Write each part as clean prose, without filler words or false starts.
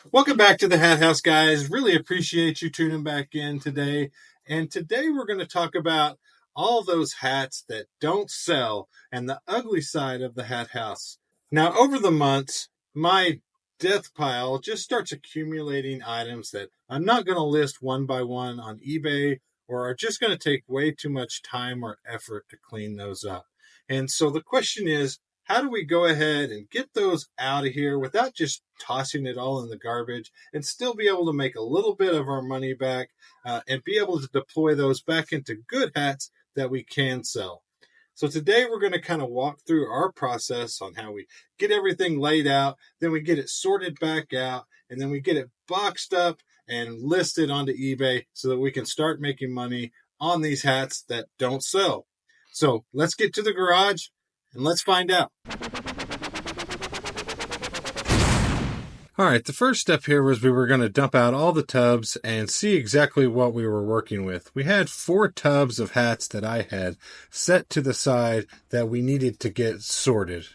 Welcome back to the Hat House, guys. Really appreciate you tuning back in today. And today we're going to talk about all those hats that don't sell and the ugly side of the Hat House. Now, over the months, my death pile just starts accumulating items that I'm not going to list one by one on eBay or are just going to take way too much time or effort to clean those up. And so the question is, how do we go ahead and get those out of here without just tossing it all in the garbage and still be able to make a little bit of our money back and be able to deploy those back into good hats that we can sell? So today we're going to kind of walk through our process on how we get everything laid out, then we get it sorted back out, and then we get it boxed up and listed onto eBay so that we can start making money on these hats that don't sell. So let's get to the garage and let's find out. All right, the first step here was we were going to dump out all the tubs and see exactly what we were working with. We had 4 tubs of hats that I had set to the side that we needed to get sorted.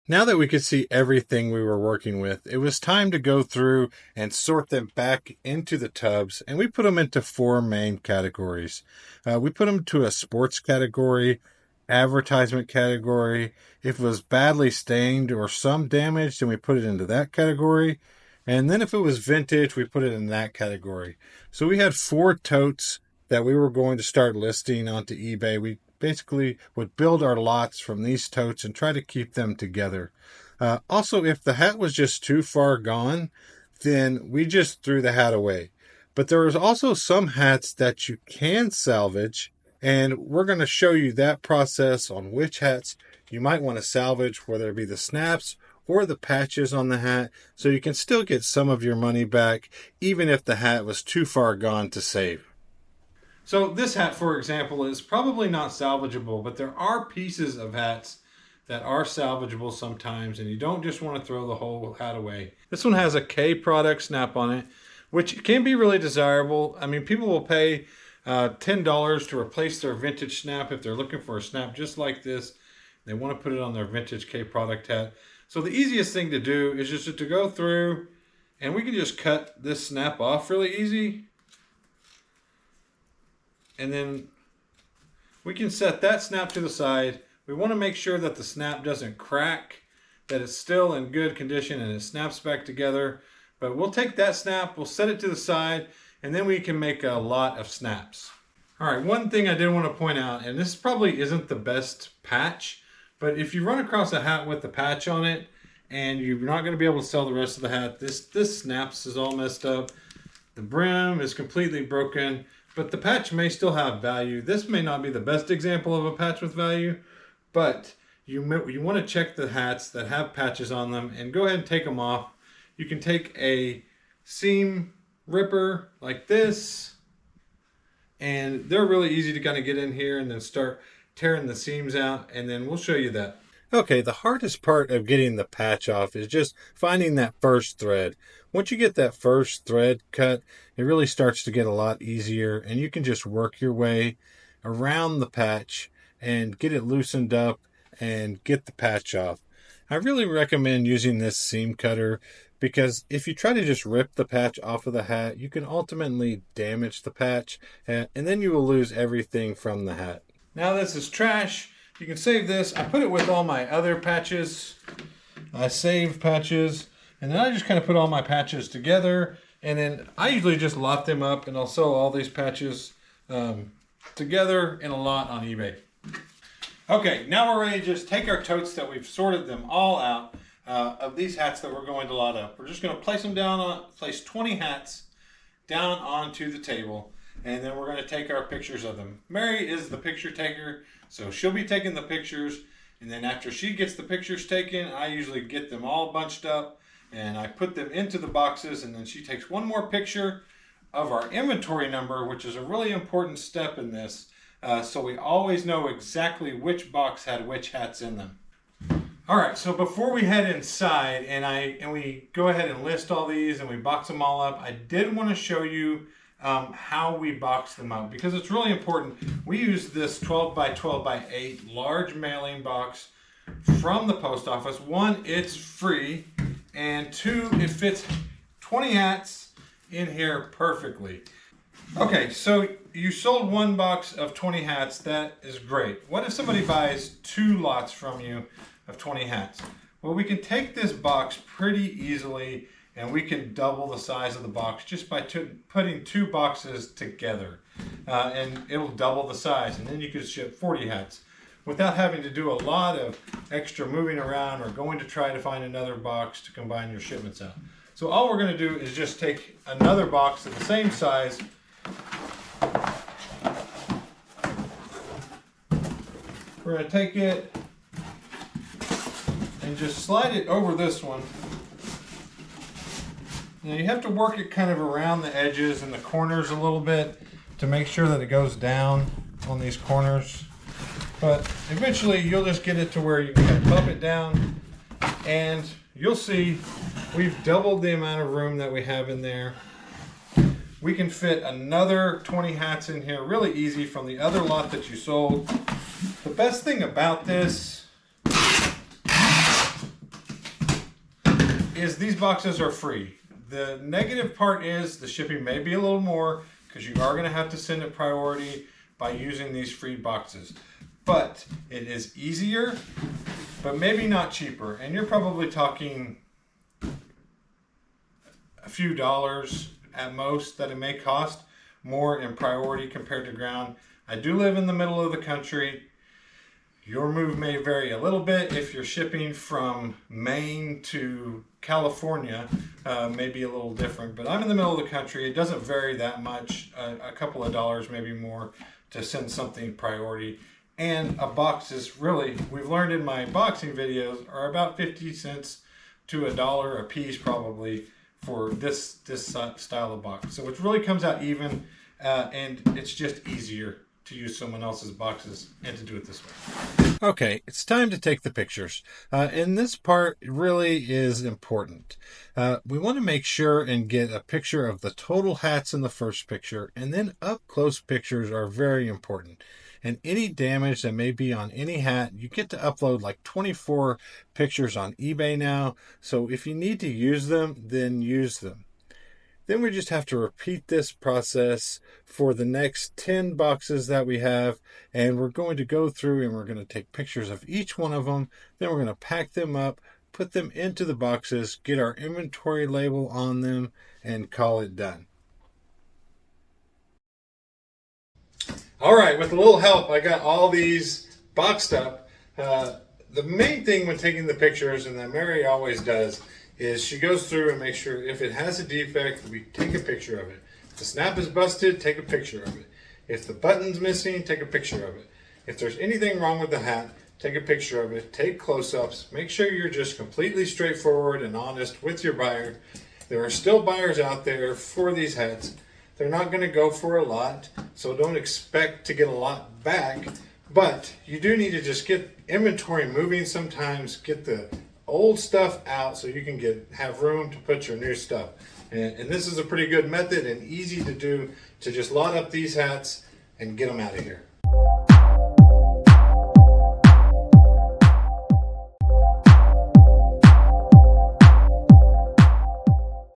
Now that we could see everything we were working with, it was time to go through and sort them back into the tubs, and we put them into 4 main categories. We put them to a sports category, advertisement category. If it was badly stained or some damage, then we put it into that category. And then if it was vintage, we put it in that category. So we had 4 totes that we were going to start listing onto eBay. We basically would build our lots from these totes and try to keep them together. Also, if the hat was just too far gone, then we just threw the hat away. But there was also some hats that you can salvage, and we're going to show you that process on which hats you might want to salvage, whether it be the snaps or the patches on the hat, so you can still get some of your money back, even if the hat was too far gone to save. So this hat, for example, is probably not salvageable, but there are pieces of hats that are salvageable sometimes, and you don't just want to throw the whole hat away. This one has a K product snap on it, which can be really desirable. I mean, people will pay $10 to replace their vintage snap if they're looking for a snap just like this. They want to put it on their vintage K product hat. So the easiest thing to do is just to go through, and we can just cut this snap off really easy. And then we can set that snap to the side. We want to make sure that the snap doesn't crack, that it's still in good condition and it snaps back together. But we'll take that snap, we'll set it to the side, and then we can make a lot of snaps. All right, one thing I did want to point out, and this probably isn't the best patch, but if you run across a hat with the patch on it and you're not going to be able to sell the rest of the hat, this snaps is all messed up. The brim is completely broken, but the patch may still have value. This may not be the best example of a patch with value, but you want to check the hats that have patches on them and go ahead and take them off. You can take a seam ripper like this, and they're really easy to kind of get in here and then start tearing the seams out, and then we'll show you that. Okay, the hardest part of getting the patch off is just finding that first thread. Once you get that first thread cut, it really starts to get a lot easier, and you can just work your way around the patch and get it loosened up and get the patch off. I really recommend using this seam cutter because if you try to just rip the patch off of the hat, you can ultimately damage the patch, and then you will lose everything from the hat. Now this is trash. You can save this. I put it with all my other patches. I save patches, and then I just kind of put all my patches together, and then I usually just lot them up, and I'll sell all these patches together in a lot on eBay. Okay, now we're ready to just take our totes that we've sorted them all out of these hats that we're going to lot up. We're just going to place them down place 20 hats down onto the table, and then we're going to take our pictures of them. Mary is the picture taker, so she'll be taking the pictures, and then after she gets the pictures taken, I usually get them all bunched up, and I put them into the boxes, and then she takes one more picture of our inventory number, which is a really important step in this, so we always know exactly which box had which hats in them. All right, so before we head inside and we go ahead and list all these and we box them all up, I did want to show you how we box them up because it's really important. We use this 12 by 12 by 8 large mailing box from the post office. One, it's free, and two, it fits 20 hats in here perfectly. Okay, so you sold one box of 20 hats. That is great. What if somebody buys 2 lots from you of 20 hats? Well, we can take this box pretty easily and we can double the size of the box just by putting 2 boxes together. And it'll double the size, and then you could ship 40 hats without having to do a lot of extra moving around or going to try to find another box to combine your shipments out. So all we're going to do is just take another box of the same size. We're going to take it and just slide it over this one. Now you have to work it kind of around the edges and the corners a little bit to make sure that it goes down on these corners. But eventually you'll just get it to where you can bump it down, and you'll see we've doubled the amount of room that we have in there. We can fit another 20 hats in here really easy from the other lot that you sold. The best thing about this is these boxes are free. The negative part is the shipping may be a little more because you are going to have to send it priority by using these free boxes. But it is easier, but maybe not cheaper. And you're probably talking a few dollars at most that it may cost more in priority compared to ground. I do live in the middle of the country. Your move may vary a little bit. If you're shipping from Maine to California, may be a little different, but I'm in the middle of the country. It doesn't vary that much, a couple of dollars, maybe more, to send something priority. And a box is really, we've learned in my boxing videos, are about 50 cents to $1 a piece probably for this style of box. So it really comes out even, and it's just easier to use someone else's boxes and to do it this way. Okay, it's time to take the pictures. And this part really is important. We want to make sure and get a picture of the total hats in the first picture, and then up close pictures are very important. And any damage that may be on any hat, you get to upload like 24 pictures on eBay now. So if you need to use them, then use them. Then we just have to repeat this process for the next 10 boxes that we have, and we're going to go through and we're going to take pictures of each one of them. Then we're going to pack them up, put them into the boxes, get our inventory label on them, and call it done. All right, with a little help, I got all these boxed up. The main thing when taking the pictures, and that Mary always does, is she goes through and makes sure if it has a defect, we take a picture of it. If the snap is busted, take a picture of it. If the button's missing, take a picture of it. If there's anything wrong with the hat, take a picture of it, take close-ups, make sure you're just completely straightforward and honest with your buyer. There are still buyers out there for these hats. They're not going to go for a lot, so don't expect to get a lot back, but you do need to just get inventory moving sometimes, get the old stuff out so you can have room to put your new stuff. And this is a pretty good method and easy to do, to just lot up these hats and get them out of here.